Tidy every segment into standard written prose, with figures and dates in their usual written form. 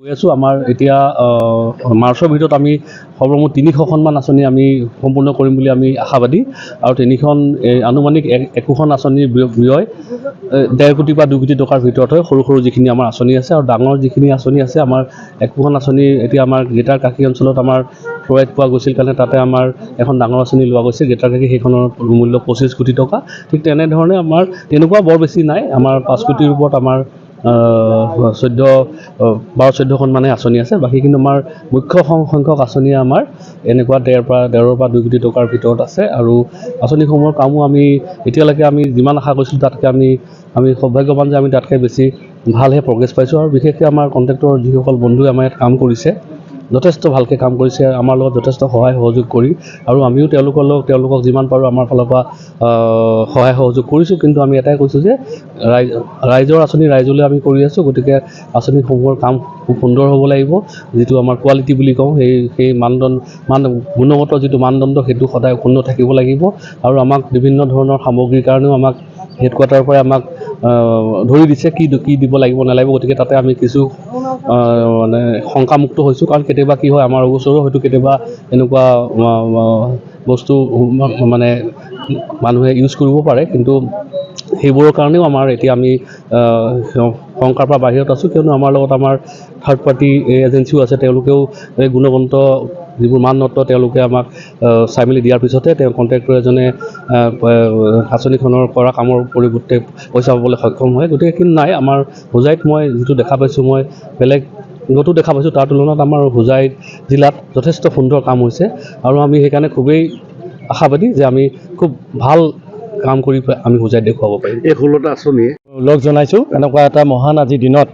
গৈ আছোঁ আমাৰ এতিয়া মাৰ্চৰ ভিতৰত আমি সৰ্বমুঠ 300খনমান আঁচনি আমি সম্পূৰ্ণ কৰিম বুলি আমি আশাবাদী আৰু 3খন আনুমানিক একোখন আঁচনিৰ ব্যয় 1.5 কোটি বা 2 কোটি টকাৰ ভিতৰত হয়। সৰু সৰু যিখিনি আমাৰ আঁচনি আছে আৰু ডাঙৰ যিখিনি আঁচনি আছে আমাৰ একোখন আঁচনি এতিয়া আমাৰ গ্ৰেটাৰ কাশী অঞ্চলত আমাৰ প্ৰয়াত পোৱা গৈছিল কাৰণে তাতে আমাৰ এখন ডাঙৰ আঁচনি লোৱা গৈছে গ্ৰেটাৰ কাশী, সেইখনৰ মূল্য 25 কোটি টকা। ঠিক তেনেধৰণে আমাৰ তেনেকুৱা বৰ বেছি নাই, আমাৰ 5 কোটিৰ ওপৰত আমাৰ 12-14খন মানে আঁচনি আছে। বাকী কিন্তু আমাৰ মুখ্য সংখ্যক আঁচনি আমাৰ এনেকুৱা 1.5 বা 2 কোটি টকাৰ ভিতৰত আছে আৰু আঁচনিসমূহৰ কামো আমি এতিয়ালৈকে আমি যিমান আশা কৰিছিলোঁ তাতকৈ আমি সৌভাগ্যৱান যে আমি তাতকৈ বেছি ভালহে প্ৰগ্ৰেছ পাইছোঁ আৰু বিশেষকৈ আমাৰ কণ্ট্ৰেক্টৰ যিসকল বন্ধুৱে আমাৰ ইয়াত কাম কৰিছে যথেষ্ট ভালকৈ কাম কৰিছে, আমাৰ লগত যথেষ্ট সহায় সহযোগ কৰি আৰু আমিও তেওঁলোকক যিমান পাৰোঁ আমাৰ ফালৰ পৰা সহায় সহযোগ কৰিছোঁ। কিন্তু আমি এটাই কৈছোঁ যে ৰাইজৰ আঁচনি ৰাইজলৈ আমি কৰি আছোঁ, গতিকে আঁচনিসমূহৰ কাম খুব সুন্দৰ হ'ব লাগিব। যিটো আমাৰ কোৱালিটি বুলি কওঁ সেই গুণগত যিটো মানদণ্ড সেইটো সদায় অক্ষুণ্ণ থাকিব লাগিব আৰু আমাক বিভিন্ন ধৰণৰ সামগ্ৰীৰ কাৰণেও আমাক হেডকোৱাৰ্টাৰৰ পৰাই আমাক ধৰি দিছে কি দিব লাগিব নালাগিব। গতিকে তাতে আমি কিছু মানে শংকামুক্ত হৈছোঁ, কাৰণ কেতিয়াবা কি হয় আমাৰ ওচৰো হয়তো কেতিয়াবা এনেকুৱা বস্তু মানে মানুহে ইউজ কৰিব পাৰে, কিন্তু সেইবোৰৰ কাৰণেও আমাৰ এতিয়া আমি শংকাৰ পৰা বাহিৰত আছোঁ, কিয়নো আমাৰ লগত আমাৰ থাৰ্ড পাৰ্টি এজেঞ্চিও আছে। তেওঁলোকেও এই গুণগত যিবোৰ মানদণ্ড তেওঁলোকে আমাক চাই মেলি দিয়াৰ পিছতহে তেওঁ কণ্ট্ৰেক্টৰ এজনে আঁচনিখনৰ কৰা কামৰ পৰিৱৰ্তে পইচা পাবলৈ সক্ষম হয়। গতিকে কিন্তু নাই, আমাৰ হোজাইত মই যিটো দেখা পাইছোঁ, মই বেলেগতো দেখা পাইছোঁ, তাৰ তুলনাত আমাৰ হোজাই জিলাত যথেষ্ট সুন্দৰ কাম হৈছে আৰু আমি সেইকাৰণে খুবেই আশাবাদী যে আমি খুব ভাল কাম কৰি আমি হোজাইত দেখুৱাব পাৰিম। এই 16টা আঁচনিয়ে লগ জনাইছোঁ। এনেকুৱা এটা মহান আজিৰ দিনত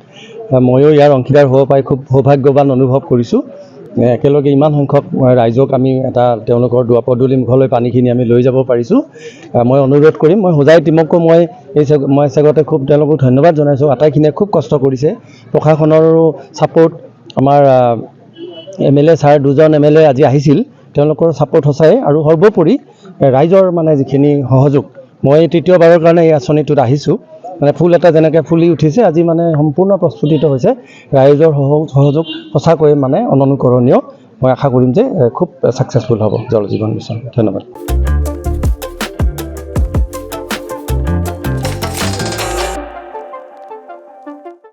ময়ো ইয়াৰ অংশীদাৰ হ'ব পাই খুব সৌভাগ্যৱান অনুভৱ কৰিছোঁ। একেলগে ইমান সংখ্যক ৰাইজক আমি তেওঁলোকৰ দুৱাপদূলি মুখলৈ পানীখিনি আমি লৈ যাব পাৰিছোঁ। মই অনুৰোধ কৰিম, মই হোজাই টিমকো মই চেগতে খুব তেওঁলোকক ধন্যবাদ জনাইছোঁ। আটাইখিনিয়ে খুব কষ্ট কৰিছে, প্ৰশাসনৰো ছাপোৰ্ট, আমাৰ MLA ছাৰ 2জন MLA আজি আহিছিল, তেওঁলোকৰ ছাপোৰ্ট সঁচাই আৰু সৰ্বোপৰি ৰাইজৰ মানে যিখিনি সহযোগ। মই তৃতীয়বাৰৰ কাৰণে এই আঁচনিটোত আহিছোঁ, মানে ফুল এটা যেনেকৈ ফুলি উঠিছে আজি মানে সম্পূৰ্ণ প্ৰস্ফুটিত হৈছে। ৰাইজৰ সহযোগ সঁচাকৈয়ে মানে অনুকৰণীয়। মই আশা কৰিম যে খুব ছাকচেছফুল হ'ব জল জীৱন মিছন। ধন্যবাদ।